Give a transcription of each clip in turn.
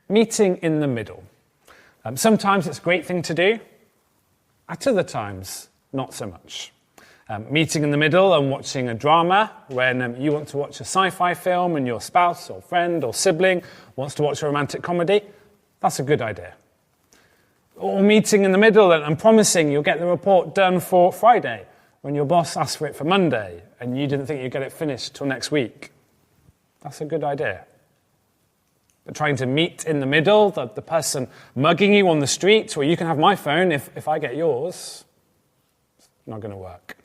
Meeting in the middle. Sometimes it's a great thing to do. At other times, not so much. Meeting in the middle and watching a drama when you want to watch a sci-fi film and your spouse or friend or sibling wants to watch a romantic comedy, that's a good idea. Or meeting in the middle and promising you'll get the report done for Friday when your boss asks for it for Monday and you didn't think you'd get it finished till next week. That's a good idea. But trying to meet in the middle, the person mugging you on the street, or you can have my phone if I get yours, it's not going to work.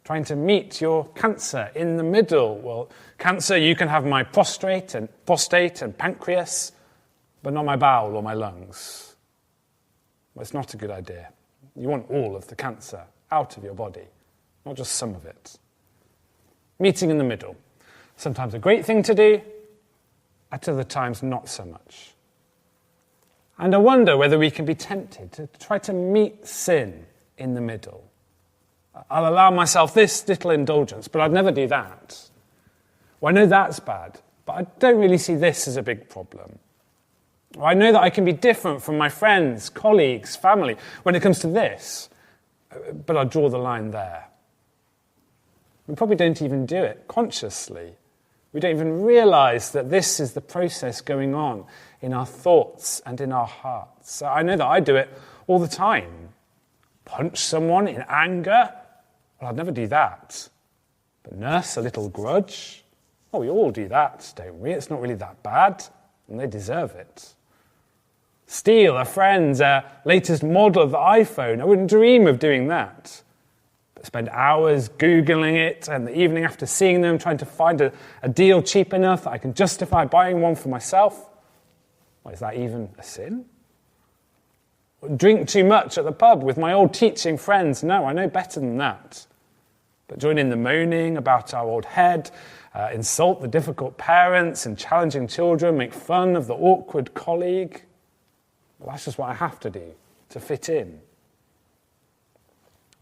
Trying to meet your cancer in the middle. Well, cancer, you can have my prostate and pancreas, but not my bowel or my lungs. Well, it's not a good idea. You want all of the cancer out of your body, not just some of it. Meeting in the middle. Sometimes a great thing to do, at other times not so much. And I wonder whether we can be tempted to try to meet sin in the middle. I'll allow myself this little indulgence, but I'd never do that. Well, I know that's bad, but I don't really see this as a big problem. Or I know that I can be different from my friends, colleagues, family when it comes to this, but I draw the line there. We probably don't even do it consciously. We don't even realize that this is the process going on in our thoughts and in our hearts. So I know that I do it all the time. Punch someone in anger? Well, I'd never do that. But nurse a little grudge? Oh, we all do that, don't we? It's not really that bad, and they deserve it. Steal a friend's latest model of the iPhone? I wouldn't dream of doing that. But spend hours Googling it, and the evening after seeing them, trying to find a deal cheap enough that I can justify buying one for myself? Well, is that even a sin? Drink too much at the pub with my old teaching friends? No, I know better than that. But join in the moaning about our old head, insult the difficult parents and challenging children, make fun of the awkward colleague? Well, that's just what I have to do to fit in.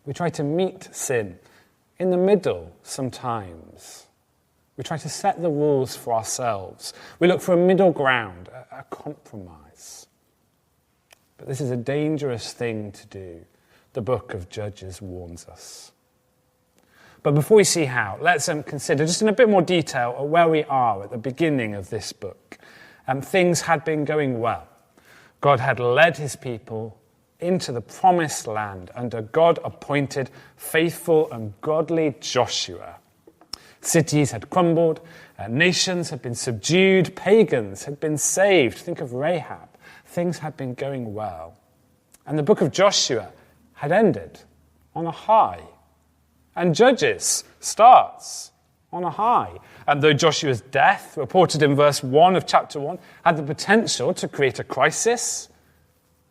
We try to meet sin in the middle sometimes. We try to set the rules for ourselves. We look for a middle ground, a compromise. But this is a dangerous thing to do. The book of Judges warns us. But before we see how, let's consider just in a bit more detail where we are at the beginning of this book. Things had been going well. God had led his people into the promised land under God-appointed, faithful and godly Joshua. Cities had crumbled, nations had been subdued, pagans had been saved. Think of Rahab. Things had been going well. And the book of Joshua had ended on a high. And Judges starts on a high. And though Joshua's death, reported in verse 1 of chapter 1, had the potential to create a crisis,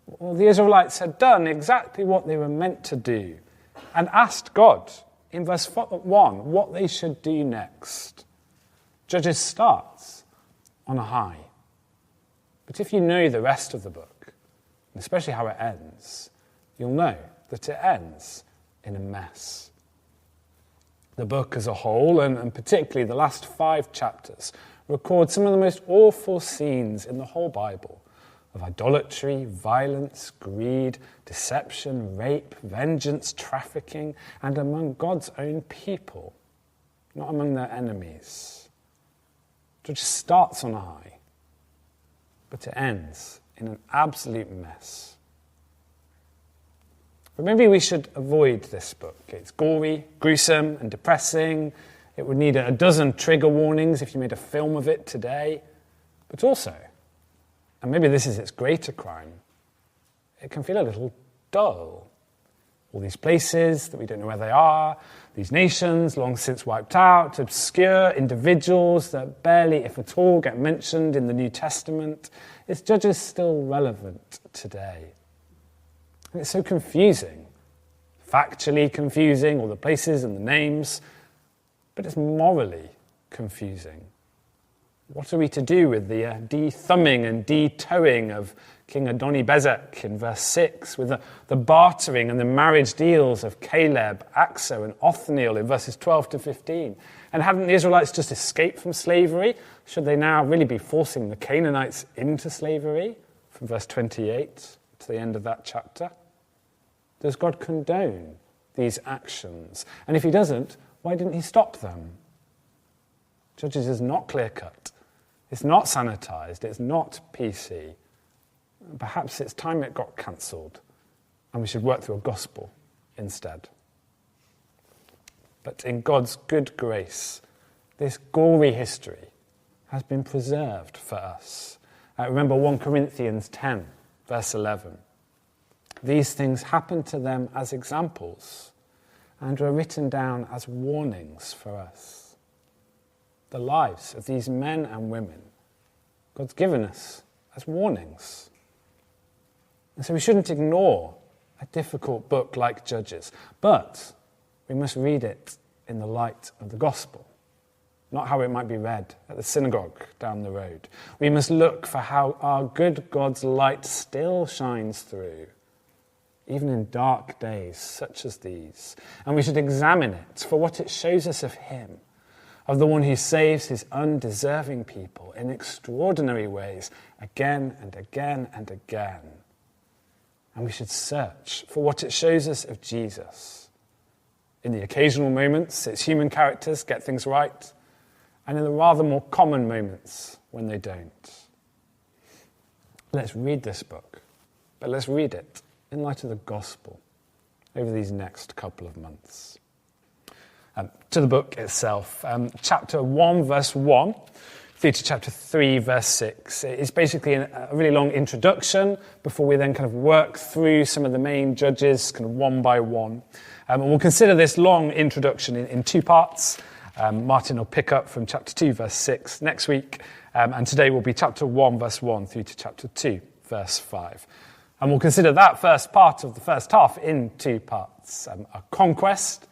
well, the Israelites had done exactly what they were meant to do and asked God in verse 1 what they should do next. Judges starts on a high. But if you know the rest of the book, and especially how it ends, you'll know that it ends in a mess. The book as a whole, and particularly the last 5 chapters, record some of the most awful scenes in the whole Bible of idolatry, violence, greed, deception, rape, vengeance, trafficking, and among God's own people, not among their enemies. It just starts on a high, but it ends in an absolute mess. But maybe we should avoid this book. It's gory, gruesome, and depressing. It would need a dozen trigger warnings if you made a film of it today. But also, and maybe this is its greater crime, it can feel a little dull. All these places that we don't know where they are, these nations long since wiped out, obscure individuals that barely, if at all, get mentioned in the New Testament. Is Judges still relevant today? And it's so confusing, factually confusing, all the places and the names, but it's morally confusing. What are we to do with the de-thumbing and de-toeing of King Adoni-Bezek in verse 6, with the bartering and the marriage deals of Caleb, Achsah and Othniel in verses 12 to 15? And hadn't the Israelites just escaped from slavery? Should they now really be forcing the Canaanites into slavery? From verse 28 to the end of that chapter. Does God condone these actions? And if he doesn't, why didn't he stop them? Judges is not clear-cut. It's not sanitized. It's not PC. Perhaps it's time it got cancelled, and we should work through a gospel instead. But in God's good grace, this gory history has been preserved for us. Remember 1 Corinthians 10, verse 11. These things happened to them as examples and were written down as warnings for us. The lives of these men and women, God's given us as warnings. And so we shouldn't ignore a difficult book like Judges, but we must read it in the light of the gospel, not how it might be read at the synagogue down the road. We must look for how our good God's light still shines through, even in dark days such as these. And we should examine it for what it shows us of him, of the one who saves his undeserving people in extraordinary ways again and again and again. And we should search for what it shows us of Jesus. In the occasional moments, its human characters get things right, and in the rather more common moments when they don't. Let's read this book, but let's read it in light of the gospel over these next couple of months. To the book itself, chapter 1, verse 1, through to chapter 3, verse 6. It's basically a really long introduction before we then kind of work through some of the main judges kind of one by one. And we'll consider this long introduction in two parts. Martin will pick up from chapter 2, verse 6 next week. And today will be chapter 1, verse 1 through to chapter 2, verse 5. And we'll consider that first part of the first half in two parts. A conquest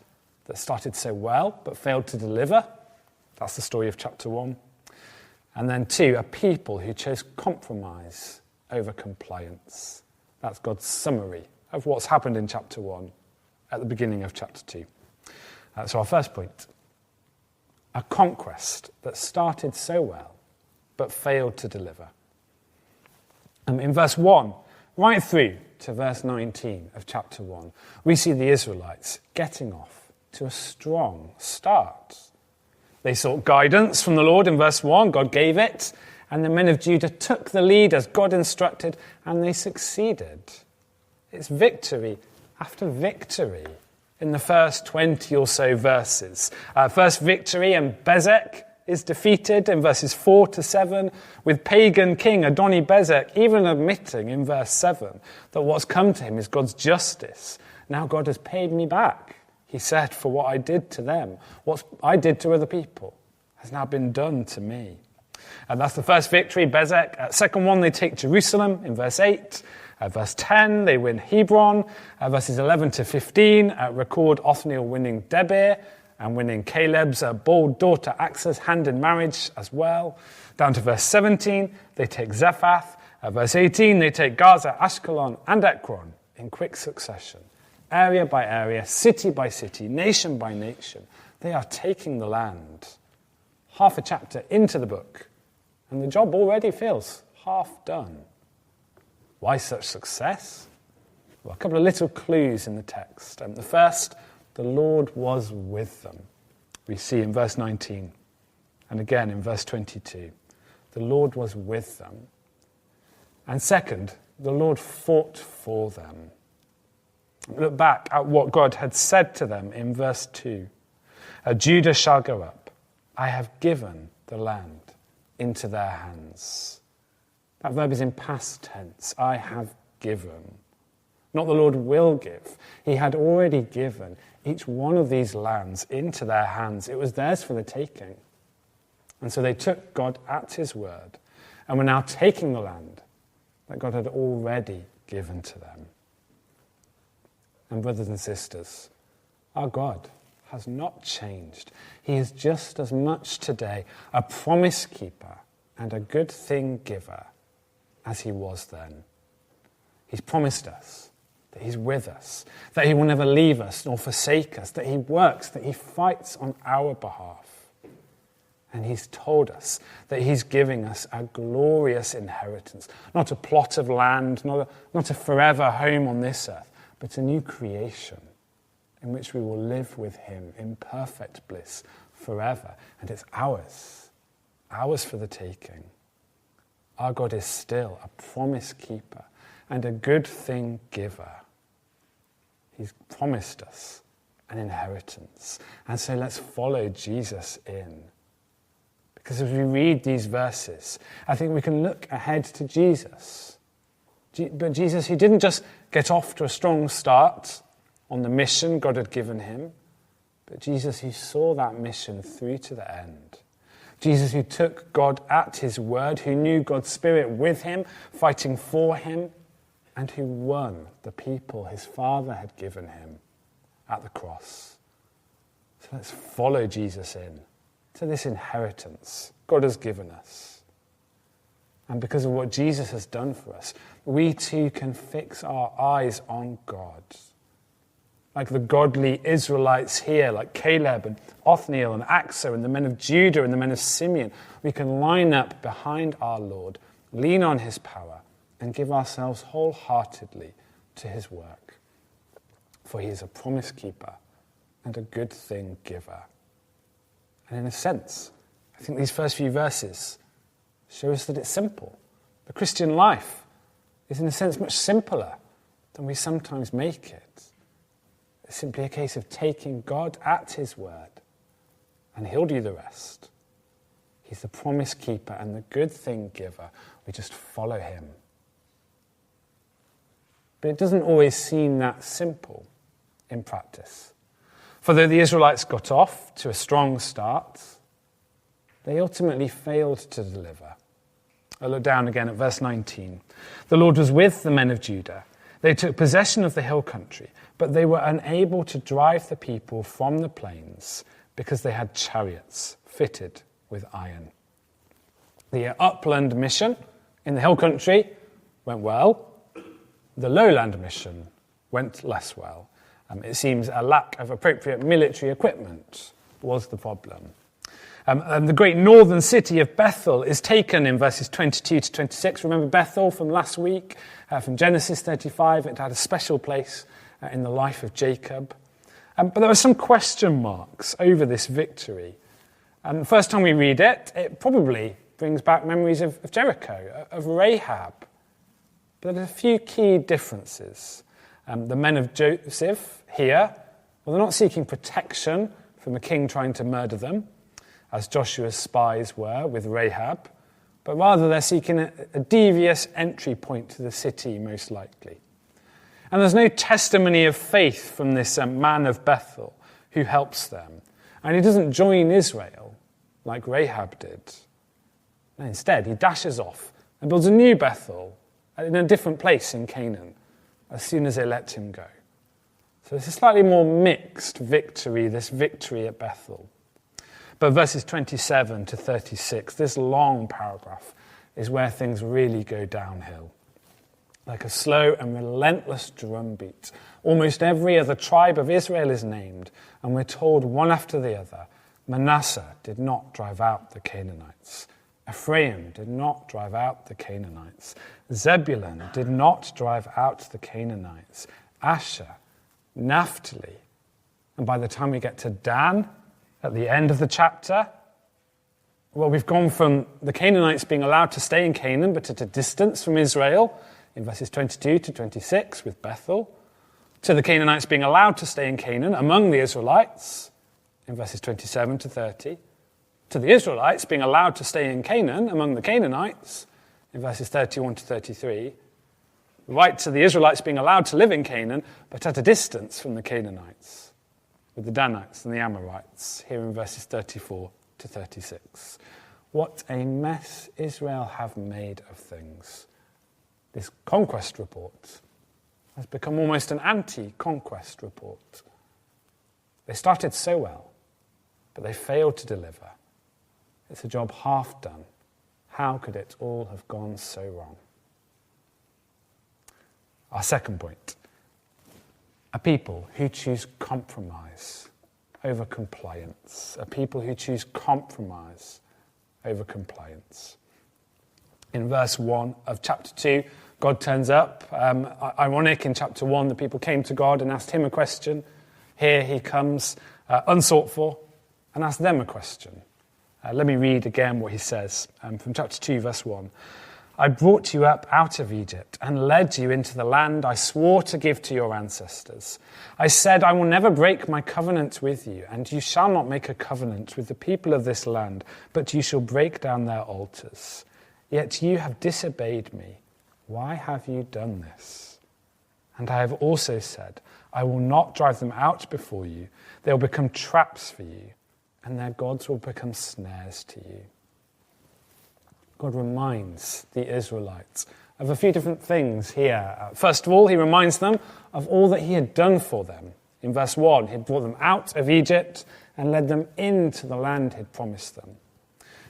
that started so well but failed to deliver. That's the story of chapter 1. And then 2, a people who chose compromise over compliance. That's God's summary of what's happened in chapter 1 at the beginning of chapter 2. So our first point, a conquest that started so well but failed to deliver. In verse 1, right through to verse 19 of chapter 1, we see the Israelites getting off to a strong start. They sought guidance from the Lord in verse 1. God gave it. And the men of Judah took the lead as God instructed, and they succeeded. It's victory after victory in the first 20 or so verses. First victory, and Bezek is defeated in verses 4 to 7, with pagan king Adoni-Bezek even admitting in verse 7 that what's come to him is God's justice. Now God has paid me back, he said, for what I did to them. What I did to other people has now been done to me. And that's the first victory, Bezek. Second one, they take Jerusalem in verse 8. Verse 10, they win Hebron. Verses 11 to 15 record Othniel winning Debir and winning Caleb's bold daughter Achsah's hand in marriage as well. Down to verse 17, they take Zephath. Verse 18, they take Gaza, Ashkelon, and Ekron in quick succession. Area by area, city by city, nation by nation, they are taking the land. Half a chapter into the book, and the job already feels half done. Why such success? Well, a couple of little clues in the text. The first, the Lord was with them. We see in verse 19, and again in verse 22. The Lord was with them. And second, the Lord fought for them. Look back at what God had said to them in verse 2. Judah shall go up. I have given the land into their hands. That verb is in past tense. I have given. Not the Lord will give. He had already given each one of these lands into their hands. It was theirs for the taking. And so they took God at his word and were now taking the land that God had already given to them. And brothers and sisters, our God has not changed. He is just as much today a promise keeper and a good thing giver as he was then. He's promised us that he's with us, that he will never leave us nor forsake us, that he works, that he fights on our behalf. And he's told us that he's giving us a glorious inheritance, not a plot of land, not a forever home on this earth, but a new creation in which we will live with him in perfect bliss forever. And it's ours for the taking. Our God is still a promise keeper and a good thing giver. He's promised us an inheritance. And so let's follow Jesus in. Because as we read these verses, I think we can look ahead to Jesus. But Jesus, he didn't just get off to a strong start on the mission God had given him, but Jesus, he saw that mission through to the end. Jesus, who took God at his word, who knew God's Spirit with him, fighting for him, and who won the people his Father had given him at the cross. So let's follow Jesus in to this inheritance God has given us. And because of what Jesus has done for us, we too can fix our eyes on God. Like the godly Israelites here, like Caleb and Othniel and Asa and the men of Judah and the men of Simeon, we can line up behind our Lord, lean on his power, and give ourselves wholeheartedly to his work. For he is a promise keeper and a good thing giver. And in a sense, I think these first few verses show us that it's simple. The Christian life is in a sense much simpler than we sometimes make it. It's simply a case of taking God at his word, and he'll do the rest. He's the promise keeper and the good thing giver. We just follow him. But it doesn't always seem that simple in practice. For though the Israelites got off to a strong start, they ultimately failed to deliver. I'll look down again at verse 19. The Lord was with the men of Judah. They took possession of the hill country, but they were unable to drive the people from the plains because they had chariots fitted with iron. The upland mission in the hill country went well. The lowland mission went less well. It seems a lack of appropriate military equipment was the problem. And the great northern city of Bethel is taken in verses 22 to 26. Remember Bethel from last week, from Genesis 35. It had a special place in the life of Jacob. But there are some question marks over this victory. And the first time we read it, it probably brings back memories of Jericho, of Rahab. But there are a few key differences. The men of Joseph here, well, they're not seeking protection from a king trying to murder them, as Joshua's spies were with Rahab, but rather they're seeking a devious entry point to the city, most likely. And there's no testimony of faith from this man of Bethel who helps them. And he doesn't join Israel like Rahab did. No, instead, he dashes off and builds a new Bethel in a different place in Canaan as soon as they let him go. So it's a slightly more mixed victory, this victory at Bethel. But verses 27 to 36, this long paragraph, is where things really go downhill. Like a slow and relentless drumbeat, almost every other tribe of Israel is named, and we're told one after the other, Manasseh did not drive out the Canaanites. Ephraim did not drive out the Canaanites. Zebulun did not drive out the Canaanites. Asher, Naphtali. And by the time we get to Dan, at the end of the chapter, well, we've gone from the Canaanites being allowed to stay in Canaan, but at a distance from Israel, in verses 22 to 26 with Bethel, to the Canaanites being allowed to stay in Canaan among the Israelites, in verses 27 to 30, to the Israelites being allowed to stay in Canaan among the Canaanites, in verses 31 to 33, right to the Israelites being allowed to live in Canaan, but at a distance from the Canaanites, with the Danites and the Amorites, here in verses 34 to 36. What a mess Israel have made of things. This conquest report has become almost an anti-conquest report. They started so well, but they failed to deliver. It's a job half done, How could it all have gone so wrong? Our second point, a people who choose compromise over compliance. A people who choose compromise over compliance. In verse 1 of chapter 2, God turns up. Ironic, in chapter 1, the people came to God and asked him a question. Here he comes, unsought for, and asked them a question. Let me read again what he says from chapter 2, verse 1. I brought you up out of Egypt and led you into the land I swore to give to your ancestors. I said, I will never break my covenant with you, and you shall not make a covenant with the people of this land, but you shall break down their altars. Yet you have disobeyed me. Why have you done this? And I have also said, I will not drive them out before you. They will become traps for you, and their gods will become snares to you. God reminds the Israelites of a few different things here. First of all, he reminds them of all that he had done for them. In verse 1, he had brought them out of Egypt and led them into the land he had promised them.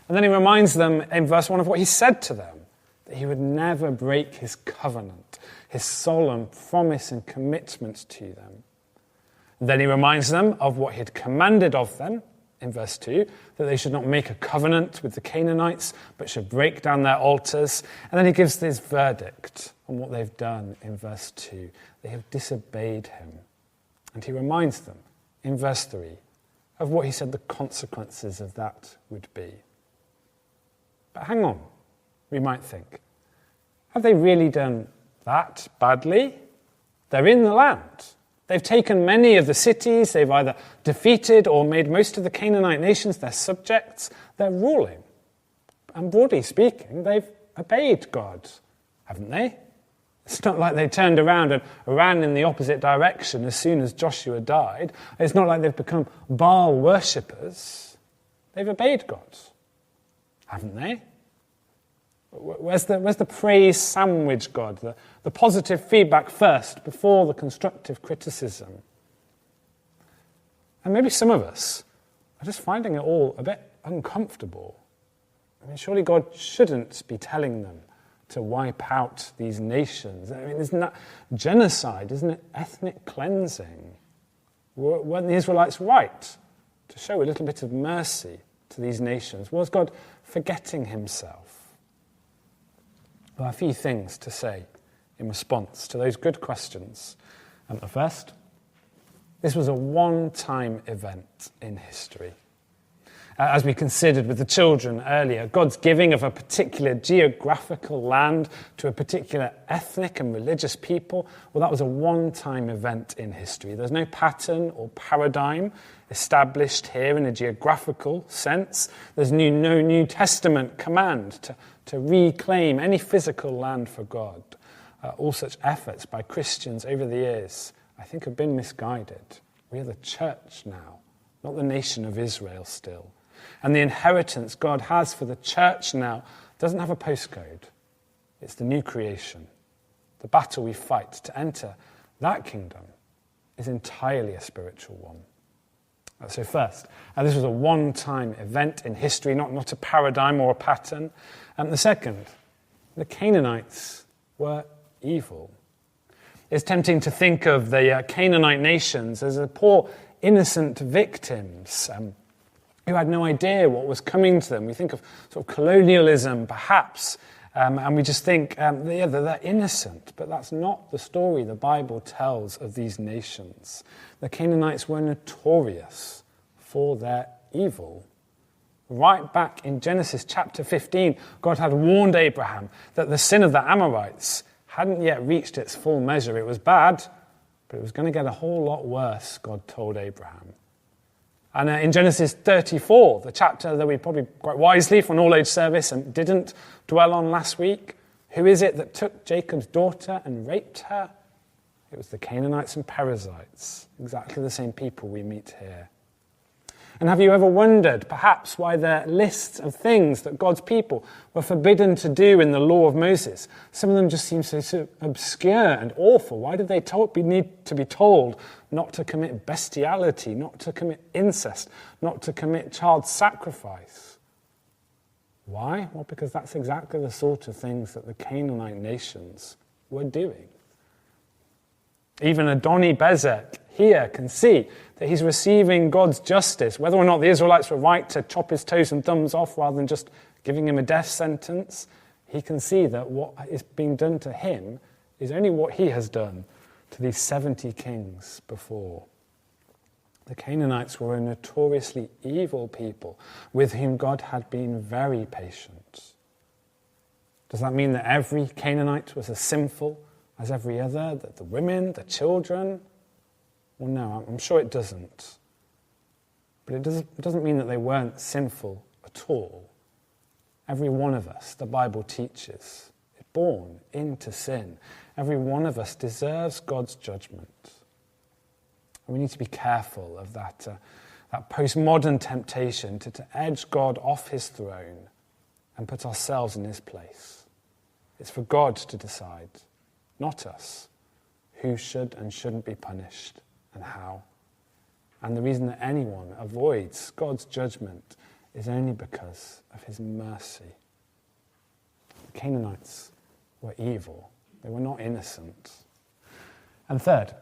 And then he reminds them in verse 1 of what he said to them, that he would never break his covenant, his solemn promise and commitment to them. And then he reminds them of what he had commanded of them in verse 2, that they should not make a covenant with the Canaanites, but should break down their altars. And then he gives this verdict on what they've done in verse 2. They have disobeyed him. And he reminds them in verse 3 of what he said the consequences of that would be. But hang on, we might think, have they really done that badly? They're in the land. They've taken many of the cities. They've either defeated or made most of the Canaanite nations their subjects. They're ruling. And broadly speaking, they've obeyed God, haven't they? It's not like they turned around and ran in the opposite direction as soon as Joshua died. It's not like they've become Baal worshippers. They've obeyed God, haven't they? Where's the praise sandwich, God? The positive feedback first before the constructive criticism. And maybe some of us are just finding it all a bit uncomfortable. I mean, surely God shouldn't be telling them to wipe out these nations. I mean, isn't that genocide? Isn't it ethnic cleansing? Weren't the Israelites right to show a little bit of mercy to these nations? Was God forgetting himself? Well, a few things to say in response to those good questions. And the first, this was a one-time event in history. As we considered with the children earlier, God's giving of a particular geographical land to a particular ethnic and religious people, well, that was a one-time event in history. There's no pattern or paradigm established here in a geographical sense. There's no New Testament command to reclaim any physical land for God. All such efforts by Christians over the years, I think, have been misguided. We are the church now, not the nation of Israel still. And the inheritance God has for the church now doesn't have a postcode. It's the new creation. The battle we fight to enter that kingdom is entirely a spiritual one. So first, this was a one-time event in history, not a paradigm or a pattern. And the second, the Canaanites were evil. It's tempting to think of the Canaanite nations as a poor, innocent victims who had no idea what was coming to them. We think of sort of colonialism, perhaps, and we just think they're innocent. But that's not the story the Bible tells of these nations. The Canaanites were notorious for their evil. Right back in Genesis chapter 15, God had warned Abraham that the sin of the Amorites hadn't yet reached its full measure. It was bad, but it was going to get a whole lot worse, God told Abraham. And in Genesis 34, the chapter that we probably quite wisely for an all-age service and didn't dwell on last week, who is it that took Jacob's daughter and raped her? It was the Canaanites and Perizzites, exactly the same people we meet here. And have you ever wondered, perhaps, why the lists of things that God's people were forbidden to do in the law of Moses, some of them just seem so obscure and awful? Why did they need to be told not to commit bestiality, not to commit incest, not to commit child sacrifice? Why? Well, because that's exactly the sort of things that the Canaanite nations were doing. Even Adoni-Bezek here can see that he's receiving God's justice. Whether or not the Israelites were right to chop his toes and thumbs off rather than just giving him a death sentence, he can see that what is being done to him is only what he has done to these 70 kings before. The Canaanites were a notoriously evil people with whom God had been very patient. Does that mean that every Canaanite was as sinful as every other, that the women, the children? Well, no, I'm sure it doesn't. But it doesn't mean that they weren't sinful at all. Every one of us, the Bible teaches, is born into sin. Every one of us deserves God's judgment. And we need to be careful of that postmodern temptation to edge God off his throne and put ourselves in his place. It's for God to decide, not us, who should and shouldn't be punished and how. And the reason that anyone avoids God's judgment is only because of his mercy. The Canaanites were evil. They were not innocent. And third,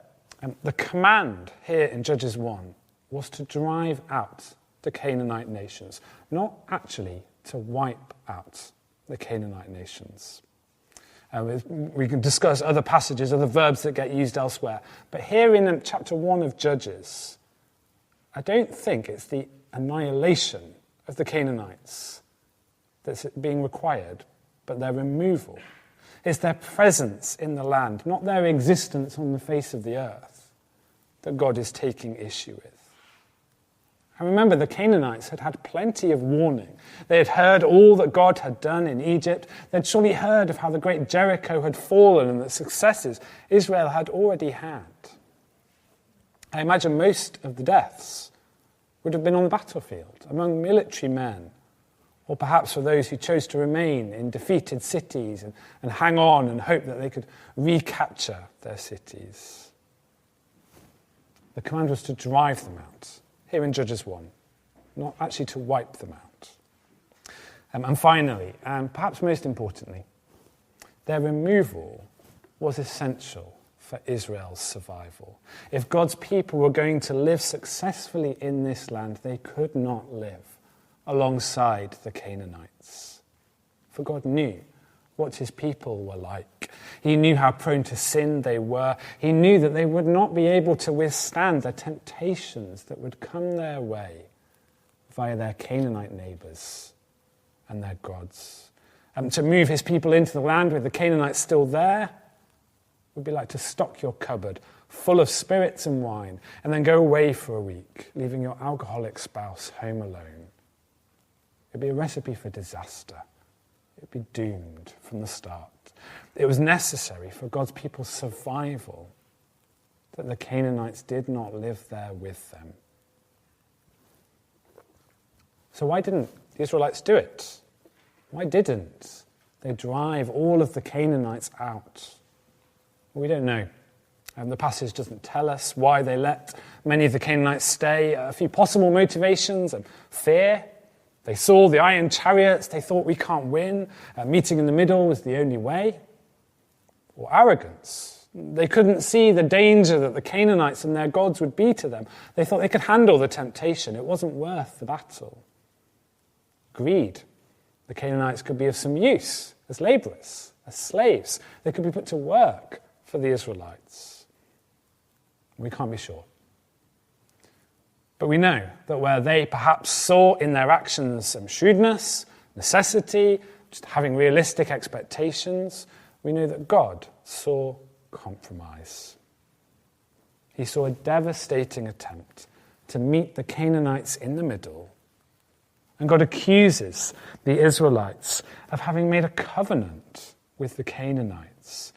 the command here in Judges 1 was to drive out the Canaanite nations, not actually to wipe out the Canaanite nations. We can discuss other passages, other verbs that get used elsewhere. But here in chapter 1 of Judges, I don't think it's the annihilation of the Canaanites that's being required, but their removal. It's their presence in the land, not their existence on the face of the earth, that God is taking issue with. And remember, the Canaanites had had plenty of warning. They had heard all that God had done in Egypt. They'd surely heard of how the great Jericho had fallen and the successes Israel had already had. I imagine most of the deaths would have been on the battlefield, among military men, or perhaps for those who chose to remain in defeated cities and hang on and hope that they could recapture their cities. The command was to drive them out, here in Judges 1, not actually to wipe them out. And finally, and perhaps most importantly, their removal was essential for Israel's survival. If God's people were going to live successfully in this land, they could not live alongside the Canaanites. For God knew what his people were like. He knew how prone to sin they were. He knew that they would not be able to withstand the temptations that would come their way via their Canaanite neighbors and their gods. To move his people into the land with the Canaanites still there would be like to stock your cupboard full of spirits and wine and then go away for a week, leaving your alcoholic spouse home alone. It would be a recipe for disaster. It would be doomed from the start. It was necessary for God's people's survival that the Canaanites did not live there with them. So why didn't the Israelites do it? Why didn't they drive all of the Canaanites out? We don't know. The passage doesn't tell us why they let many of the Canaanites stay. A few possible motivations: fear. They saw the iron chariots. They thought, we can't win. Meeting in the middle was the only way. Or arrogance. They couldn't see the danger that the Canaanites and their gods would be to them. They thought they could handle the temptation. It wasn't worth the battle. Greed. The Canaanites could be of some use as laborers, as slaves. They could be put to work for the Israelites. We can't be sure. But we know that where they perhaps saw in their actions some shrewdness, necessity, just having realistic expectations, we know that God saw compromise. He saw a devastating attempt to meet the Canaanites in the middle. And God accuses the Israelites of having made a covenant with the Canaanites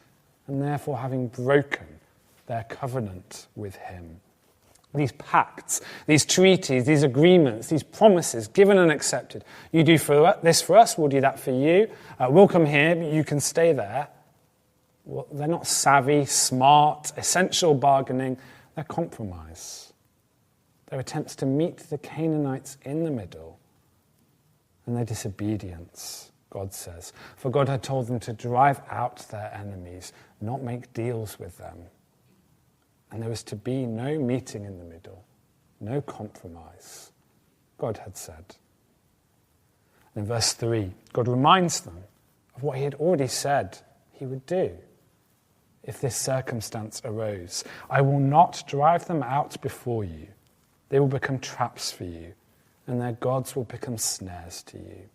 and therefore having broken their covenant with him. These pacts, these treaties, these agreements, these promises given and accepted. You do this for us, we'll do that for you. We'll come here, but you can stay there. Well, they're not savvy, smart, essential bargaining. They're compromise. They're attempts to meet the Canaanites in the middle and their disobedience, God says. For God had told them to drive out their enemies, not make deals with them. And there was to be no meeting in the middle, no compromise, God had said. And in verse 3, God reminds them of what he had already said he would do if this circumstance arose. I will not drive them out before you. They will become traps for you, and their gods will become snares to you.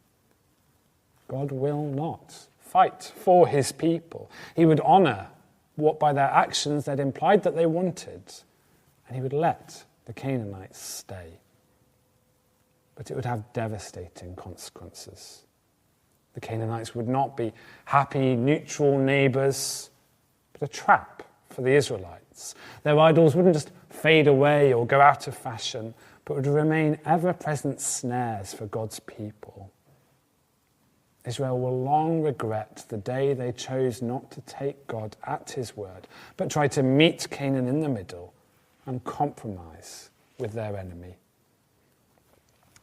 God will not fight for his people. He would honour what by their actions they'd implied that they wanted, and he would let the Canaanites stay. But it would have devastating consequences. The Canaanites would not be happy, neutral neighbours, but a trap for the Israelites. Their idols wouldn't just fade away or go out of fashion, but would remain ever-present snares for God's people. Israel will long regret the day they chose not to take God at his word, but tried to meet Canaan in the middle and compromise with their enemy.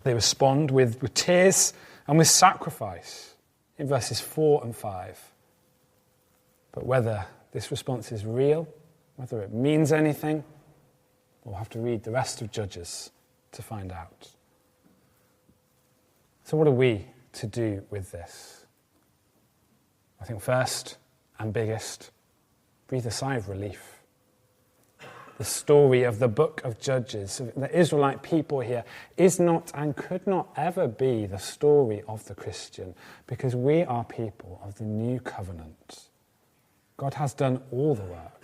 They respond with tears and with sacrifice in verses 4 and 5. But whether this response is real, whether it means anything, we'll have to read the rest of Judges to find out. So what are we to do with this? I think first and biggest, breathe a sigh of relief. The story of the book of Judges, the Israelite people here, is not and could not ever be the story of the Christian, because we are people of the new covenant. God has done all the work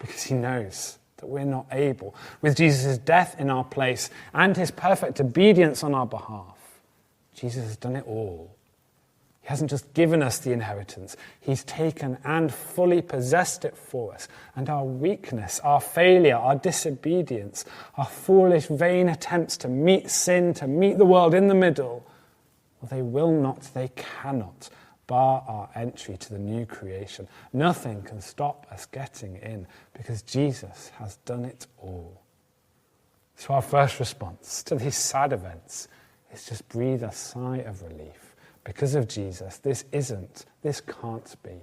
because he knows that we're not able. With Jesus' death in our place and his perfect obedience on our behalf, Jesus has done it all. He hasn't just given us the inheritance, he's taken and fully possessed it for us. And our weakness, our failure, our disobedience, our foolish, vain attempts to meet sin, to meet the world in the middle, well, they will not, they cannot bar our entry to the new creation. Nothing can stop us getting in because Jesus has done it all. So our first response to these sad events is just breathe a sigh of relief. Because of Jesus, this can't be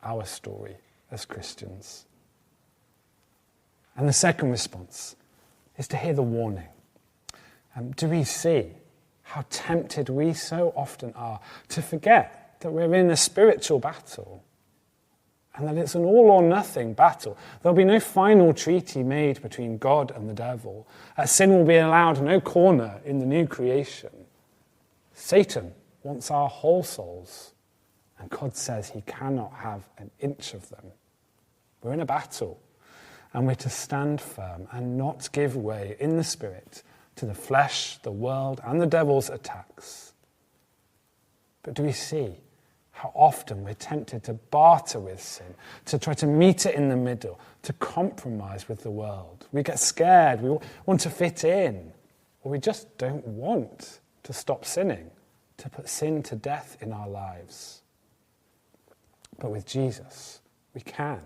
our story as Christians. And the second response is to hear the warning. Do we see how tempted we so often are to forget that we're in a spiritual battle and that it's an all-or-nothing battle? There'll be no final treaty made between God and the devil. Sin will be allowed no corner in the new creation. Satan wants our whole souls, and God says he cannot have an inch of them. We're in a battle, and we're to stand firm and not give way in the spirit to the flesh, the world, and the devil's attacks. But do we see how often we're tempted to barter with sin, to try to meet it in the middle, to compromise with the world? We get scared, we want to fit in, or we just don't want to stop sinning, to put sin to death in our lives. But with Jesus, we can.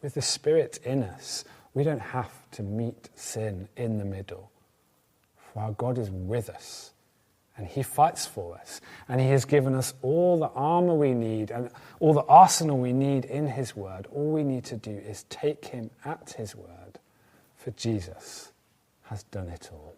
With the Spirit in us, we don't have to meet sin in the middle. For our God is with us, and he fights for us, and he has given us all the armor we need and all the arsenal we need in his word. All we need to do is take him at his word, for Jesus has done it all.